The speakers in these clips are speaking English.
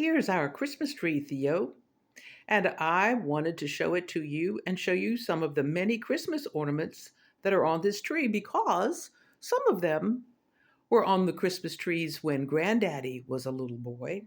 Here's our Christmas tree, Theo, and I wanted to show it to you and show you some of the many Christmas ornaments that are on this tree because some of them were on the Christmas trees when Granddaddy was a little boy,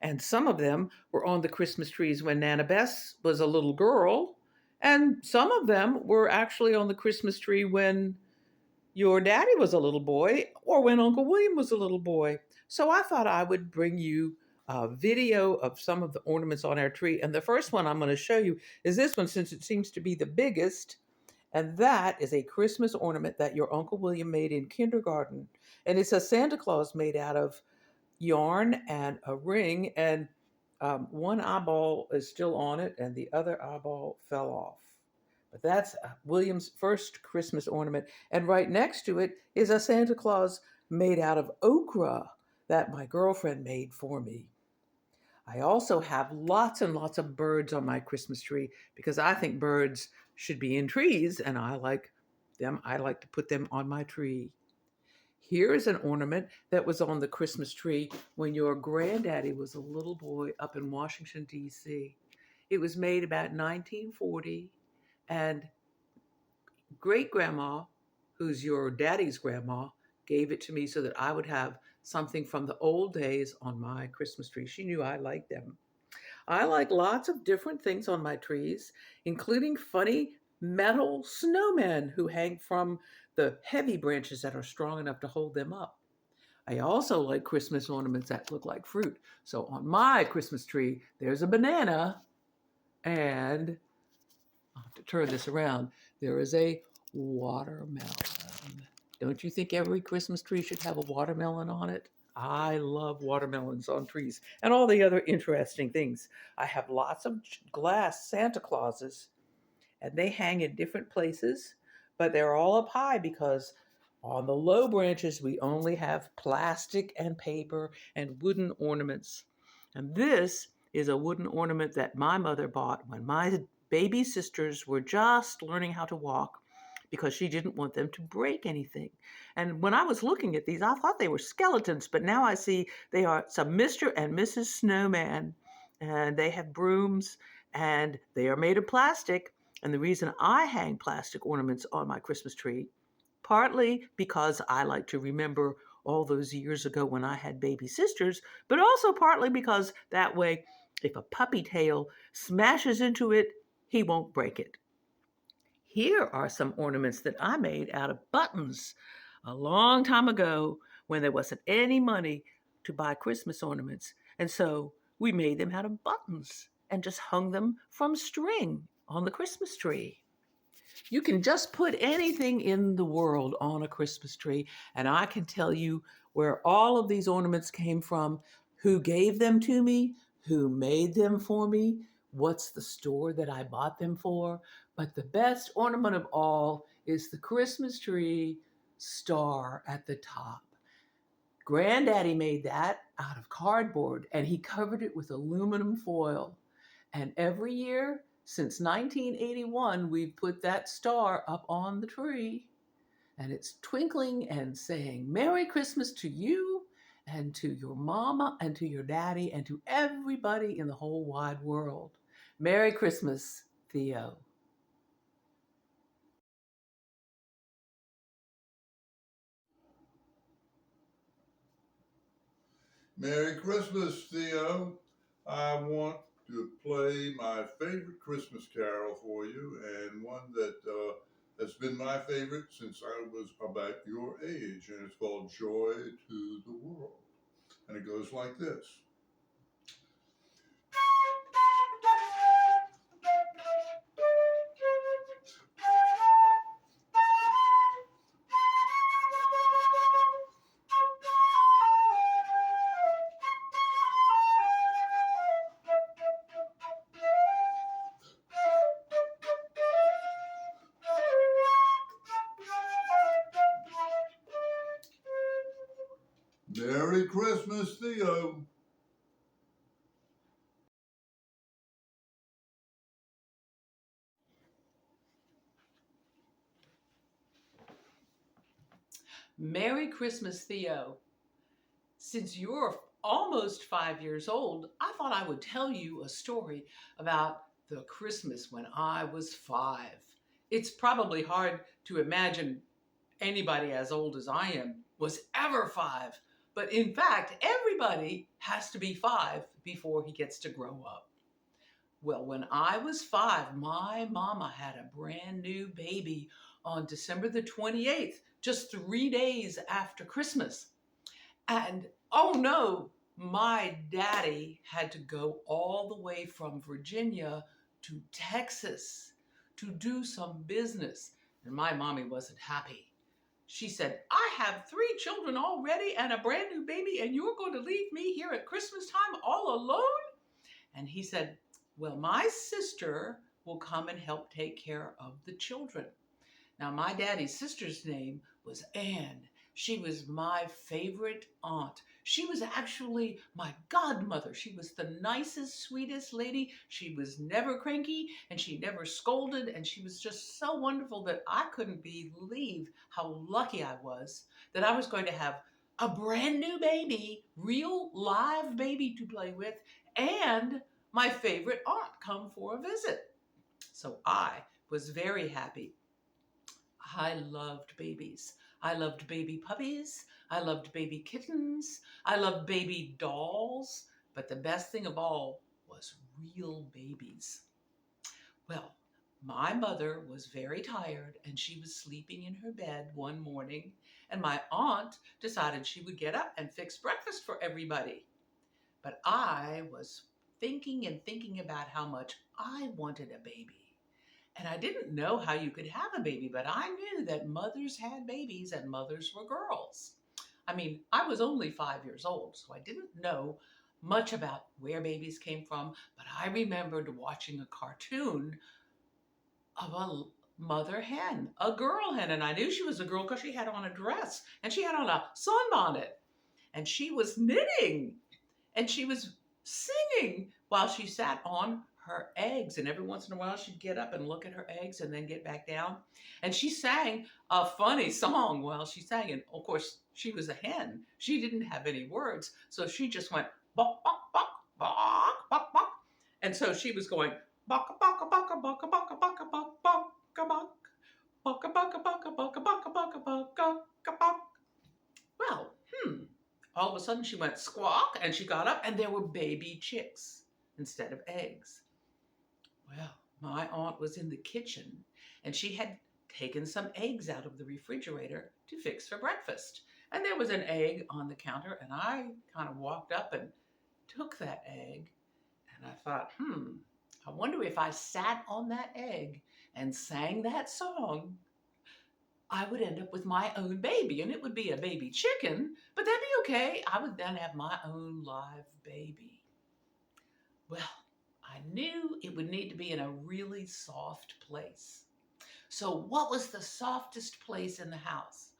and some of them were on the Christmas trees when Nana Bess was a little girl, and some of them were actually on the Christmas tree when your daddy was a little boy or when Uncle William was a little boy. So I thought I would bring you a video of some of the ornaments on our tree. And the first one I'm going to show you is this one since it seems to be the biggest. And that is a Christmas ornament that your Uncle William made in kindergarten. And it's a Santa Claus made out of yarn and a ring. And one eyeball is still on it, and the other eyeball fell off. But that's William's first Christmas ornament. And right next to it is a Santa Claus made out of okra that my girlfriend made for me. I also have lots and lots of birds on my Christmas tree because I think birds should be in trees and I like them. I like to put them on my tree. Here is an ornament that was on the Christmas tree when your granddaddy was a little boy up in Washington, D.C. It was made about 1940, and great grandma, who's your daddy's grandma, gave it to me so that I would have something from the old days on my Christmas tree. She knew I liked them. I like lots of different things on my trees, including funny metal snowmen who hang from the heavy branches that are strong enough to hold them up. I also like Christmas ornaments that look like fruit. So on my Christmas tree, there's a banana, and I'll have to turn this around. There is a watermelon. Don't you think every Christmas tree should have a watermelon on it? I love watermelons on trees and all the other interesting things. I have lots of glass Santa Clauses, and they hang in different places, but they're all up high because on the low branches we only have plastic and paper and wooden ornaments. And this is a wooden ornament that my mother bought when my baby sisters were just learning how to walk because she didn't want them to break anything. And when I was looking at these, I thought they were skeletons, but now I see they are some Mr. and Mrs. Snowman, and they have brooms, and they are made of plastic. And the reason I hang plastic ornaments on my Christmas tree, partly because I like to remember all those years ago when I had baby sisters, but also partly because that way, if a puppy tail smashes into it, he won't break it. Here are some ornaments that I made out of buttons a long time ago when there wasn't any money to buy Christmas ornaments. And so we made them out of buttons and just hung them from string on the Christmas tree. You can just put anything in the world on a Christmas tree, and I can tell you where all of these ornaments came from, who gave them to me, who made them for me, what's the store that I bought them for. But the best ornament of all is the Christmas tree star at the top. Granddaddy made that out of cardboard and he covered it with aluminum foil. And every year since 1981, we've put that star up on the tree. And it's twinkling and saying, Merry Christmas to you and to your mama and to your daddy and to everybody in the whole wide world. Merry Christmas, Theo. Merry Christmas, Theo. I want to play my favorite Christmas carol for you, and one that has been my favorite since I was about your age, and it's called Joy to the World. And it goes like this. Merry Christmas, Theo. Merry Christmas, Theo. Since you're almost 5 years old, I thought I would tell you a story about the Christmas when I was 5. It's probably hard to imagine anybody as old as I am was ever 5. But in fact, everybody has to be 5 before he gets to grow up. Well, when I was 5, my mama had a brand new baby on December the 28th, just 3 days after Christmas. And oh no, my daddy had to go all the way from Virginia to Texas to do some business. And my mommy wasn't happy. She said, I have 3 children already and a brand new baby, and you're going to leave me here at Christmas time all alone? And he said, well, my sister will come and help take care of the children. Now, my daddy's sister's name was Anne. She was my favorite aunt. She was actually my godmother. She was the nicest, sweetest lady. She was never cranky and she never scolded. And she was just so wonderful that I couldn't believe how lucky I was that I was going to have a brand new baby, real live baby to play with, and my favorite aunt come for a visit. So I was very happy. I loved babies. I loved baby puppies. I loved baby kittens. I loved baby dolls. But the best thing of all was real babies. Well, my mother was very tired and she was sleeping in her bed one morning, and my aunt decided she would get up and fix breakfast for everybody. But I was thinking and thinking about how much I wanted a baby. And I didn't know how you could have a baby, but I knew that mothers had babies and mothers were girls. I mean, I was only 5 years old, so I didn't know much about where babies came from, but I remembered watching a cartoon of a mother hen, a girl hen, and I knew she was a girl because she had on a dress and she had on a sunbonnet and she was knitting and she was singing while she sat on her eggs. And every once in a while, she'd get up and look at her eggs and then get back down. And she sang a funny song while she sang. And of course, she was a hen. She didn't have any words. So she just went, bok, bok, bok, bok, bok, bok. And so she was going, bok, bok, bok, bok, bok, bok, bok, bok, bok, bok. Baka baka baka baka baka baka baka baka. Well, all of a sudden she went squawk and she got up and there were baby chicks instead of eggs. Well, my aunt was in the kitchen and she had taken some eggs out of the refrigerator to fix for breakfast. And there was an egg on the counter and I kind of walked up and took that egg and I thought, I wonder if I sat on that egg and sang that song, I would end up with my own baby, and it would be a baby chicken, but that'd be okay. I would then have my own live baby. Well, I knew it would need to be in a really soft place. So what was the softest place in the house?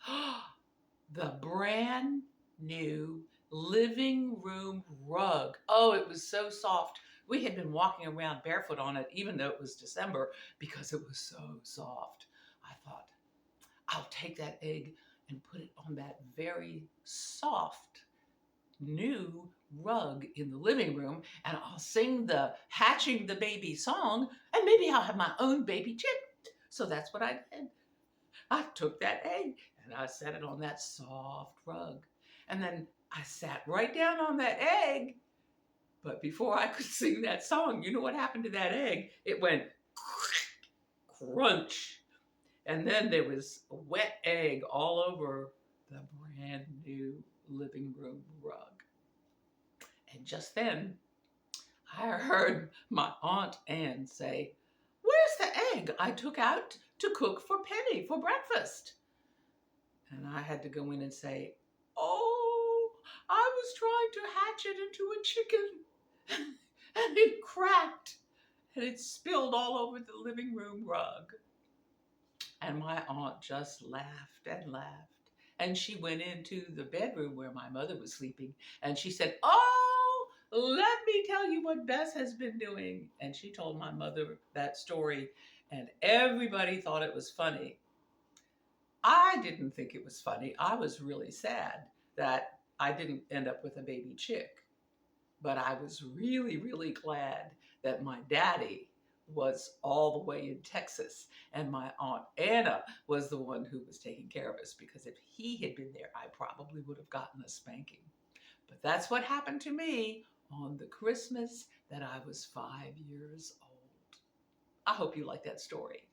The brand new living room rug. Oh, it was so soft. We had been walking around barefoot on it, even though it was December, because it was so soft. I thought, I'll take that egg and put it on that very soft new rug in the living room, and I'll sing the hatching the baby song, and maybe I'll have my own baby chick. So that's what I did. I took that egg and I set it on that soft rug. And then I sat right down on that egg. But before I could sing that song, you know what happened to that egg? It went crunch. And then there was a wet egg all over the brand new living room rug. And just then, I heard my Aunt Ann say, where's the egg I took out to cook for Penny for breakfast? And I had to go in and say, oh, I was trying to hatch it into a chicken. And it cracked. And it spilled all over the living room rug. And my aunt just laughed and laughed. And she went into the bedroom where my mother was sleeping. And she said, oh, let me tell you what Bess has been doing. And she told my mother that story. And everybody thought it was funny. I didn't think it was funny. I was really sad that I didn't end up with a baby chick, but I was really, really glad that my daddy was all the way in Texas and my Aunt Anna was the one who was taking care of us, because if he had been there, I probably would have gotten a spanking. But that's what happened to me on the Christmas that I was 5 years old. I hope you like that story.